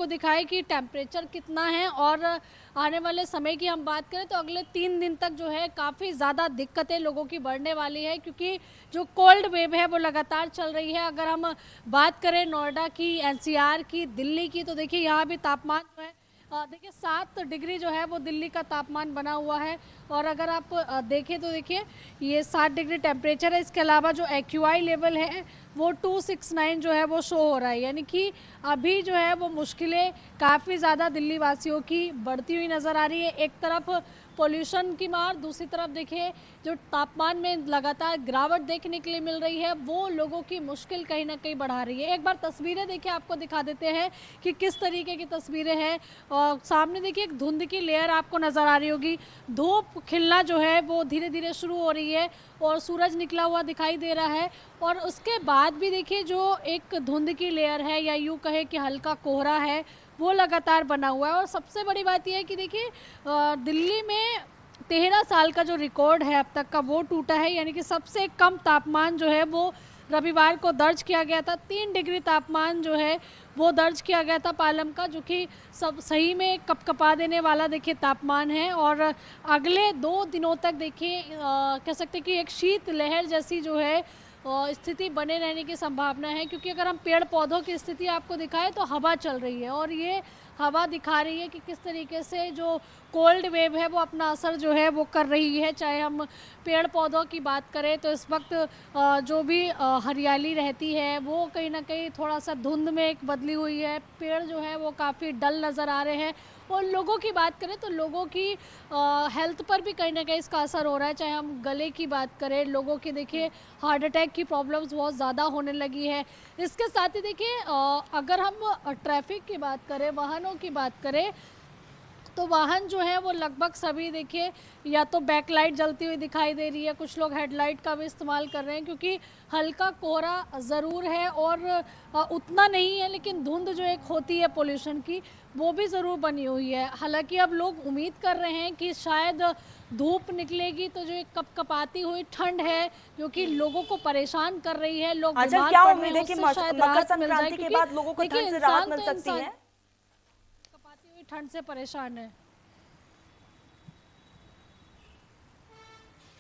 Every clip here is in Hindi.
आपको दिखाएं कि टेम्परेचर कितना है। और आने वाले समय की हम बात करें तो अगले 3 दिन तक जो है काफ़ी ज़्यादा दिक्कतें लोगों की बढ़ने वाली है, क्योंकि जो कोल्ड वेव है वो लगातार चल रही है। अगर हम बात करें नोएडा की, एनसीआर की, दिल्ली की, तो देखिए यहाँ भी तापमान जो है देखिए 7 डिग्री जो है वो दिल्ली का तापमान बना हुआ है। और अगर आप देखें तो देखिए ये 7 डिग्री टेम्परेचर है। इसके अलावा जो एक्यूआई लेवल है वो 269 जो है वो शो हो रहा है, यानी कि अभी जो है वो मुश्किलें काफ़ी ज़्यादा दिल्ली वासियों की बढ़ती हुई नज़र आ रही है। एक तरफ पोल्यूशन की मार, दूसरी तरफ देखिए जो तापमान में लगातार गिरावट देखने के लिए मिल रही है वो लोगों की मुश्किल कहीं ना कहीं बढ़ा रही है। एक बार तस्वीरें देखिए, आपको दिखा देते हैं कि किस तरीके की तस्वीरें हैं। और सामने देखिए एक धुंध की लेयर आपको नज़र आ रही होगी। धूप खिलना जो है वो धीरे धीरे शुरू हो रही है और सूरज निकला हुआ दिखाई दे रहा है। और उसके बाद भी देखिए जो एक धुंध की लेयर है, या यूँ कहे कि हल्का कोहरा है, वो लगातार बना हुआ है। और सबसे बड़ी बात यह है कि देखिए दिल्ली में 13 साल का जो रिकॉर्ड है अब तक का वो टूटा है, यानी कि सबसे कम तापमान जो है वो रविवार को दर्ज किया गया था। 3 डिग्री तापमान जो है वो दर्ज किया गया था पालम का, जो कि सब सही में कपकपा देने वाला देखिए तापमान है। और अगले 2 दिनों तक देखिए कह सकते हैं कि एक शीत लहर जैसी जो है स्थिति बने रहने की संभावना है, क्योंकि अगर हम पेड़ पौधों की स्थिति आपको दिखाएं तो हवा चल रही है और ये हवा दिखा रही है कि किस तरीके से जो कोल्ड वेव है वो अपना असर जो है वो कर रही है। चाहे हम पेड़ पौधों की बात करें तो इस वक्त जो भी हरियाली रहती है वो कहीं ना कहीं थोड़ा सा धुंध में एक बदली हुई है। पेड़ जो है वो काफ़ी डल नज़र आ रहे हैं। और लोगों की बात करें तो लोगों की हेल्थ पर भी कहीं ना कहीं इसका असर हो रहा है। चाहे हम गले की बात करें, लोगों की देखिए हार्ट अटैक की प्रॉब्लम्स बहुत ज़्यादा होने लगी है। इसके साथ ही देखिए अगर हम ट्रैफिक की बात करें, वाहनों की बात करें, तो वाहन जो है वो लगभग सभी देखिए या तो बैकलाइट जलती हुई दिखाई दे रही है, कुछ लोग हेडलाइट का भी इस्तेमाल कर रहे हैं, क्योंकि हल्का कोहरा ज़रूर है और उतना नहीं है, लेकिन धुंध जो एक होती है पोल्यूशन की वो भी ज़रूर बनी हुई है। हालांकि अब लोग उम्मीद कर रहे हैं कि शायद धूप निकलेगी तो जो एक कपकपाती हुई ठंड है जो कि लोगों को परेशान कर रही है, लोग बीमार क्या पड़ रहे उम्मीद हैं, है कि उससे शायद मकर राहत मिल जाए, संक्रांति के बाद लोगों को ठंड से राहत मिल सकती है? कपाती हुई ठंड से परेशान है।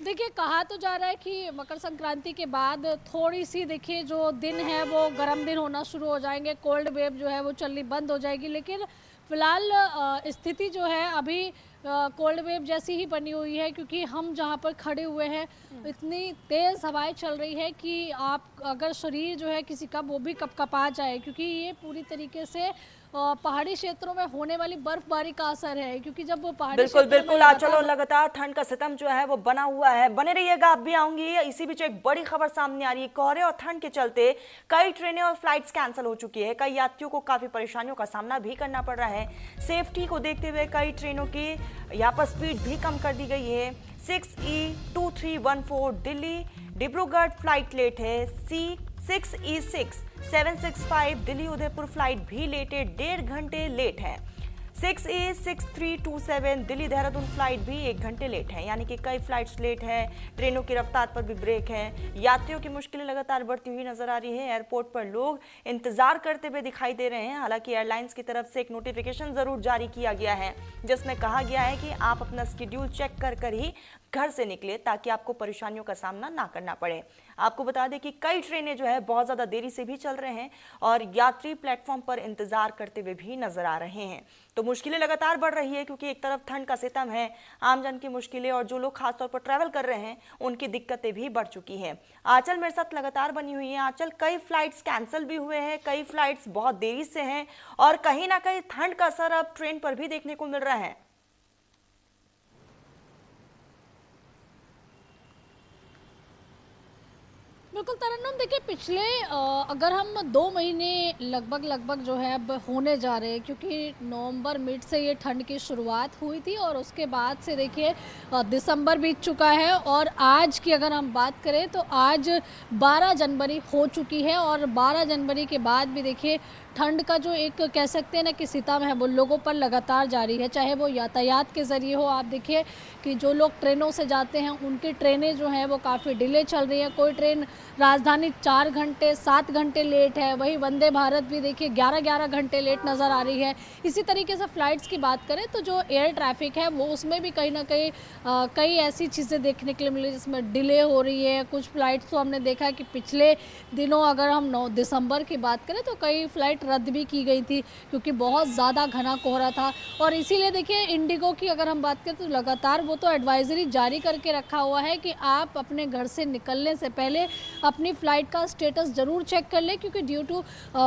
देखिए कहा तो जा रहा है कि मकर संक्रांति के बाद थोड़ी सी देखिए जो दिन है वो गर्म दिन होना शुरू हो जाएंगे, कोल्ड वेव जो है वो चलनी बंद हो जाएगी। लेकिन फिलहाल स्थिति जो है अभी कोल्ड वेव जैसी ही बनी हुई है, क्योंकि हम जहाँ पर खड़े हुए हैं इतनी तेज़ हवाएं चल रही है कि आप अगर शरीर जो है किसी का वो भी कपकपा जाए, क्योंकि ये पूरी तरीके से पहाड़ी क्षेत्रों में होने वाली बर्फबारी का असर है। क्योंकि जब वो पहाड़ी बिल्कुल बिल्कुल चलो, लगातार ठंड का सितम जो है वो बना हुआ है, बने रहिएगा, आप भी आऊंगी। इसी बीच एक बड़ी खबर सामने आ रही है। कोहरे और ठंड के चलते कई ट्रेनें और फ्लाइट्स कैंसिल हो चुकी है। कई यात्रियों को काफी परेशानियों का सामना भी करना पड़ रहा है। सेफ्टी को देखते हुए कई ट्रेनों की यहाँ पर स्पीड भी कम कर दी गई है। 6E2314 Delhi Dibrugarh flight late है। C6E6 765 दिल्ली उदयपुर फ्लाइट भी लेट है, 1.5 घंटे लेट है। 6A6327 दिल्ली देहरादून फ्लाइट भी 1 घंटे लेट है, यानी कि कई फ्लाइट्स लेट है। ट्रेनों की रफ्तार पर भी ब्रेक है। यात्रियों की मुश्किलें लगातार बढ़ती हुई नजर आ रही है। एयरपोर्ट पर लोग इंतजार करते हुए दिखाई दे रहे हैं। हालांकि एयरलाइंस की तरफ से एक नोटिफिकेशन जरूर जारी किया गया है, जिसमें कहा गया है कि आप अपना स्केड्यूल चेक कर ही घर से निकले, ताकि आपको परेशानियों का सामना ना करना पड़े। आपको बता दें कि कई ट्रेनें जो है बहुत ज्यादा देरी से भी चल रहे हैं और यात्री प्लेटफॉर्म पर इंतजार करते हुए भी नजर आ रहे हैं। तो मुश्किलें लगातार बढ़ रही है, क्योंकि एक तरफ ठंड का सितम है, आमजन की मुश्किलें, और जो लोग खासतौर पर ट्रैवल कर रहे हैं उनकी दिक्कतें भी बढ़ चुकी हैं। आंचल मेरे साथ लगातार बनी हुई है। आंचल, कई फ्लाइट्स कैंसिल भी हुए हैं, कई फ्लाइट्स बहुत देरी से हैं, और कहीं ना कहीं ठंड का असर अब ट्रेन पर भी देखने को मिल रहा है। बिल्कुल तरन्नुम, देखिए पिछले अगर हम 2 महीने लगभग जो है अब होने जा रहे हैं, क्योंकि नवंबर मिड से ये ठंड की शुरुआत हुई थी और उसके बाद से देखिए दिसंबर बीत चुका है। और आज की अगर हम बात करें तो आज 12 जनवरी हो चुकी है, और 12 जनवरी के बाद भी देखिए ठंड का जो एक कह सकते हैं ना कि सितम है वो लोगों पर लगातार जारी है। चाहे वो यातायात के ज़रिए हो, आप देखिए कि जो लोग ट्रेनों से जाते हैं उनकी ट्रेनें जो हैं वो काफ़ी डिले चल रही हैं। कोई ट्रेन राजधानी 4 घंटे 7 घंटे लेट है, वही वंदे भारत भी देखिए 11-11 घंटे लेट नज़र आ रही है। इसी तरीके से फ़्लाइट्स की बात करें तो जो एयर ट्रैफिक है वो उसमें भी कहीं ना कहीं कई ऐसी चीज़ें देखने के लिए मिली जिसमें डिले हो रही है। कुछ फ़्लाइट्स तो हमने देखा कि पिछले दिनों अगर हम 9 दिसंबर की बात करें तो कई फ़्लाइट रद्द भी की गई थी क्योंकि बहुत ज़्यादा घना कोहरा था। और इसीलिए देखिए इंडिगो की अगर हम बात करें तो लगातार वो तो एडवाइजरी जारी करके रखा हुआ है कि आप अपने घर से निकलने से पहले अपनी फ़्लाइट का स्टेटस ज़रूर चेक कर लें, क्योंकि ड्यू टू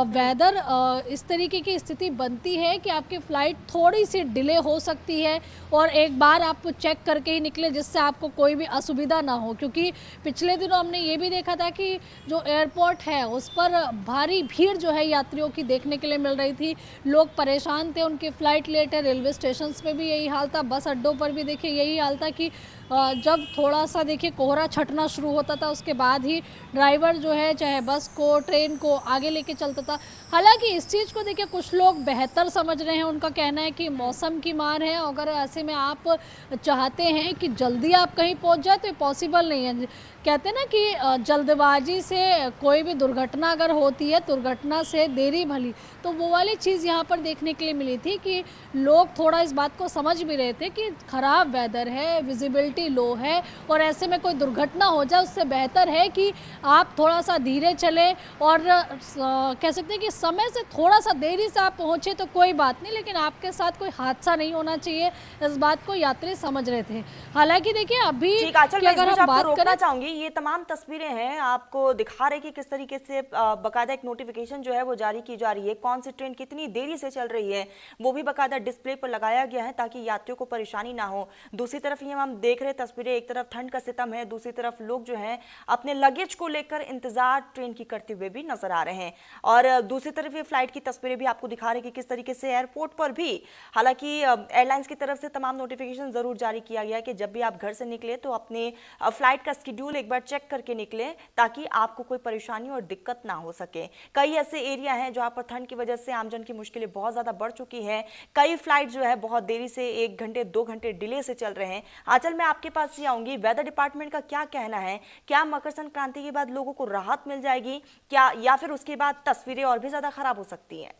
वेदर इस तरीके की स्थिति बनती है कि आपकी फ़्लाइट थोड़ी सी डिले हो सकती है। और एक बार आप चेक करके ही निकले जिससे आपको कोई भी असुविधा ना हो, क्योंकि पिछले दिनों हमने ये भी देखा था कि जो एयरपोर्ट है उस पर भारी भीड़ जो है यात्रियों की देखने के लिए मिल रही थी। लोग परेशान थे, उनकी फ़्लाइट लेट है। रेलवे स्टेशन पे भी यही हाल था, बस अड्डों पर भी देखिए यही हाल था कि जब थोड़ा सा देखिए कोहरा छटना शुरू होता था उसके बाद ही ड्राइवर जो है चाहे बस को ट्रेन को आगे लेके चलता था। हालांकि इस चीज़ को देखिए कुछ लोग बेहतर समझ रहे हैं, उनका कहना है कि मौसम की मार है, अगर ऐसे में आप चाहते हैं कि जल्दी आप कहीं पहुंच जाए तो ये पॉसिबल नहीं है। कहते हैं ना कि जल्दबाजी से कोई भी दुर्घटना अगर होती है, दुर्घटना से देरी भली, तो वो वाली चीज़ यहाँ पर देखने के लिए मिली थी कि लोग थोड़ा इस बात को समझ भी रहे थे कि ख़राब वेदर है, विजिबिलिटी लो है और ऐसे में कोई दुर्घटना हो जाए उससे बेहतर है कि आप थोड़ा सा धीरे चलें और कह सकते हैं कि समय से थोड़ा सा देरी से आप पहुँचे तो कोई बात नहीं, लेकिन आपके साथ कोई हादसा नहीं होना चाहिए। इस बात को यात्री समझ रहे थे। हालांकि देखिए अभी अगर हम बात करें चाहूंगी, ये तमाम तस्वीरें हैं आपको दिखा रहे कि किस तरीके से बकायदा एक नोटिफिकेशन जो है वो जारी की जा रही है, कौन सी ट्रेन कितनी देरी से चल रही है वो भी बकायदा डिस्प्ले पर लगाया गया है ताकि यात्रियों को परेशानी ना हो। दूसरी तरफ ये हम देख रहे तस्वीरें, एक तरफ ठंड का सितम है, दूसरी तरफ लोग जो हैं अपने लगेज को लेकर इंतजार ट्रेन की करते हुए भी नजर आ रहे हैं। और दूसरी तरफ ये फ्लाइट की तस्वीरें भी आपको दिखा रहे कि किस तरीके से एयरपोर्ट पर भी, हालांकि एयरलाइंस की तरफ से तमाम नोटिफिकेशन जरूर जारी किया गया कि जब भी आप घर से निकले तो अपने फ्लाइट का शेड्यूल एक बार चेक करके निकले ताकि आपको कोई परेशानी और दिक्कत ना हो सके। कई ऐसे एरिया हैं जहां पर ठंड की वजह से आमजन की मुश्किलें बहुत ज्यादा बढ़ चुकी है। कई फ्लाइट जो है बहुत देरी से 1 घंटे 2 घंटे डिले से चल रहे हैं। आंचल, मैं आपके पास ही आऊंगी, वेदर डिपार्टमेंट का क्या कहना है? क्या मकर संक्रांति के बाद लोगों को राहत मिल जाएगी क्या, या फिर उसके बाद तस्वीरें और भी ज्यादा खराब हो सकती हैं?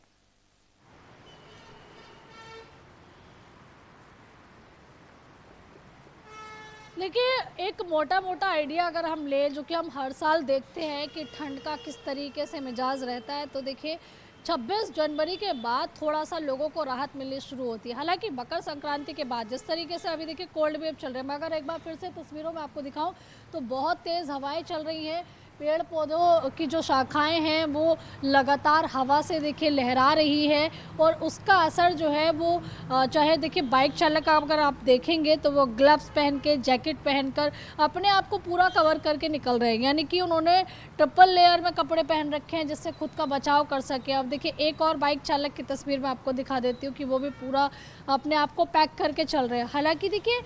देखिए एक मोटा मोटा आइडिया अगर हम ले, जो कि हम हर साल देखते हैं कि ठंड का किस तरीके से मिजाज रहता है, तो देखिए 26 जनवरी के बाद थोड़ा सा लोगों को राहत मिलनी शुरू होती है। हालांकि मकर संक्रांति के बाद जिस तरीके से अभी देखिए कोल्ड वेव चल रहे हैं, मैं अगर एक बार फिर से तस्वीरों में आपको दिखाऊं तो बहुत तेज़ हवाएं चल रही हैं। पेड़ पौधों की जो शाखाएं हैं वो लगातार हवा से देखिए लहरा रही है और उसका असर जो है वो चाहे देखिए बाइक चालक अगर आप देखेंगे तो वो ग्लव्स पहन के, जैकेट पहनकर अपने आप को पूरा कवर करके निकल रहे हैं, यानी कि उन्होंने ट्रिपल लेयर में कपड़े पहन रखे हैं जिससे खुद का बचाव कर सके। अब देखिए एक और बाइक चालक की तस्वीर मैं आपको दिखा देती हूँ कि वो भी पूरा अपने आप को पैक करके चल रहे हैं। हालांकि देखिए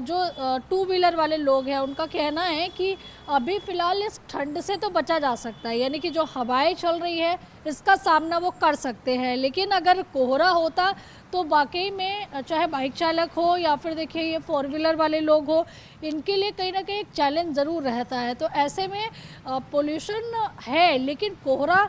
जो 2 व्हीलर वाले लोग हैं उनका कहना है कि अभी फ़िलहाल इस ठंड से तो बचा जा सकता है, यानी कि जो हवाएं चल रही है इसका सामना वो कर सकते हैं, लेकिन अगर कोहरा होता तो वाकई में चाहे बाइक चालक हो या फिर देखिए ये 4 व्हीलर वाले लोग हो, इनके लिए कहीं ना कहीं एक चैलेंज ज़रूर रहता है। तो ऐसे में पोल्यूशन है, लेकिन कोहरा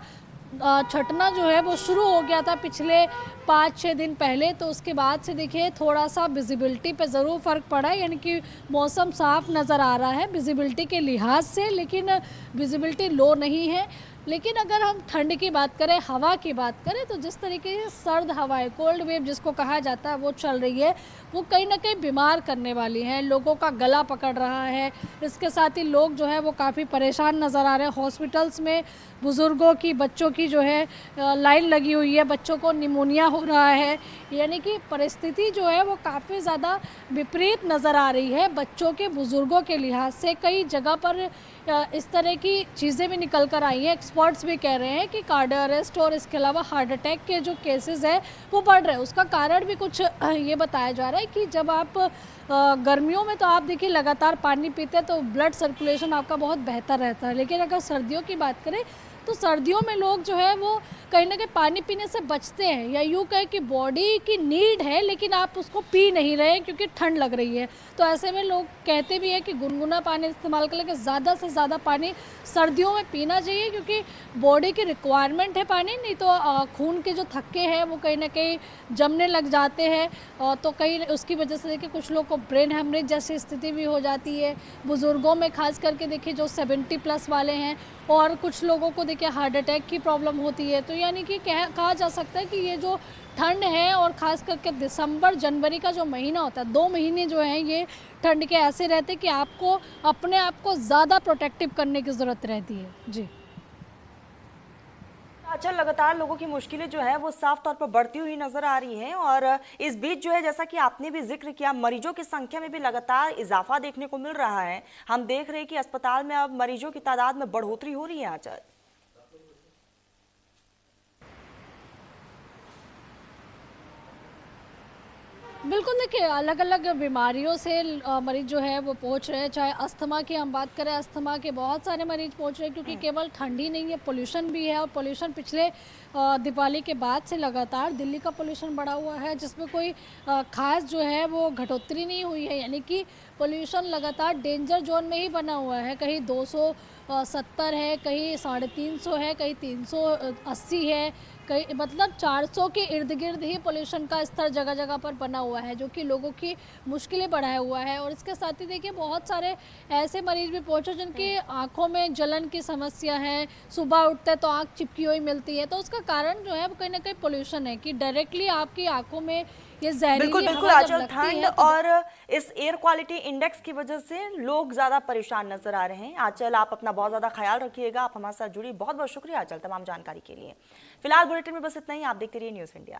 छटना जो है वो शुरू हो गया था पिछले 5-6 दिन पहले, तो उसके बाद से देखिए थोड़ा सा विजिबिलिटी पे ज़रूर फ़र्क पड़ा है, यानी कि मौसम साफ नज़र आ रहा है विजिबिलिटी के लिहाज से, लेकिन विजिबिलिटी लो नहीं है। लेकिन अगर हम ठंड की बात करें, हवा की बात करें, तो जिस तरीके से सर्द हवाएं, कोल्ड वेव जिसको कहा जाता है, वो चल रही है, वो कहीं ना कहीं बीमार करने वाली है, लोगों का गला पकड़ रहा है। इसके साथ ही लोग जो है वो काफ़ी परेशान नज़र आ रहे हैं। हॉस्पिटल्स में बुज़ुर्गों की, बच्चों की जो है लाइन लगी हुई है, बच्चों को निमोनिया हो रहा है, यानी कि परिस्थिति जो है वो काफ़ी ज़्यादा विपरीत नज़र आ रही है। बच्चों के, बुज़ुर्गों के लिहाज से कई जगह पर इस तरह की चीज़ें भी निकल कर आई हैं। एक्सपर्ट्स भी कह रहे हैं कि कार्डियक अरेस्ट और इसके अलावा हार्ट अटैक के जो केसेस हैं वो बढ़ रहे हैं। उसका कारण भी कुछ ये बताया जा रहा है कि जब आप गर्मियों में तो आप देखिए लगातार पानी पीते हैं तो ब्लड सर्कुलेशन आपका बहुत बेहतर रहता है, लेकिन अगर सर्दियों की बात करें तो सर्दियों में लोग जो है वो कहीं ना कहीं पानी पीने से बचते हैं, या यूँ कहें कि बॉडी की नीड है लेकिन आप उसको पी नहीं रहे हैं क्योंकि ठंड लग रही है। तो ऐसे में लोग कहते भी हैं कि गुनगुना पानी इस्तेमाल कर लेकर ज़्यादा से ज़्यादा पानी सर्दियों में पीना चाहिए, क्योंकि बॉडी की रिक्वायरमेंट है पानी, नहीं तो खून के जो थक्के हैं वो कहीं ना कहीं जमने लग जाते हैं। तो कहीं उसकी वजह से देखिए कुछ लोग को ब्रेन हेमरेज जैसी स्थिति भी हो जाती है, बुज़ुर्गों में खास करके देखिए जो 70+ वाले हैं, और कुछ लोगों को देखिए हार्ट अटैक की प्रॉब्लम होती है। तो यानी कि कहा जा सकता है कि ये जो ठंड है, और ख़ास करके दिसंबर जनवरी का जो महीना होता है, 2 महीने जो हैं ये ठंड के ऐसे रहते हैं कि आपको अपने आप को ज़्यादा प्रोटेक्टिव करने की ज़रूरत रहती है। जी। अच्छा, लगातार लोगों की मुश्किलें जो है वो साफ तौर पर बढ़ती हुई नजर आ रही हैं और इस बीच जो है जैसा कि आपने भी जिक्र किया, मरीजों की संख्या में भी लगातार इजाफा देखने को मिल रहा है। हम देख रहे हैं कि अस्पताल में अब मरीजों की तादाद में बढ़ोतरी हो रही है। आचार्य, बिल्कुल, देखिए अलग अलग बीमारियों से मरीज जो है वो पहुंच रहे हैं। चाहे अस्थमा की हम बात करें, अस्थमा के बहुत सारे मरीज पहुंच रहे हैं, क्योंकि केवल ठंड ही नहीं है, पोल्यूशन भी है। और पोल्यूशन पिछले दिवाली के बाद से लगातार दिल्ली का पोल्यूशन बढ़ा हुआ है, जिसमें कोई खास जो है वो घटोतरी नहीं हुई है। यानी कि पोल्यूशन लगातार डेंजर जोन में ही बना हुआ है। कहीं 270 है, कहीं 350 है, कहीं 380 है, कई मतलब 400 के इर्द गिर्द ही पोल्यूशन का स्तर जगह जगह पर बना हुआ है, जो कि लोगों की मुश्किलें बढ़ाया हुआ है। और इसके साथ ही देखिए बहुत सारे ऐसे मरीज भी पहुंचे जिनकी आंखों में जलन की समस्या है, सुबह उठते तो आंख चिपकी हुई मिलती है। तो उसका कारण जो है वो कहीं ना कहीं पोल्यूशन है, कि डायरेक्टली आपकी आंखों में ये बिल्कुल जहरीली बिल्कुल हवा जब आंचल, लगती ठंड है तो और इस एयर क्वालिटी इंडेक्स की वजह से लोग ज्यादा परेशान नजर आ रहे हैं। आंचल, आप अपना बहुत ज्यादा ख्याल रखिएगा। आप हमारे साथ जुड़ी, बहुत बहुत शुक्रिया आंचल तमाम जानकारी के लिए। फिलहाल बुलेटिन में बस इतना ही। आप देखते रहिए न्यूज़ इंडिया।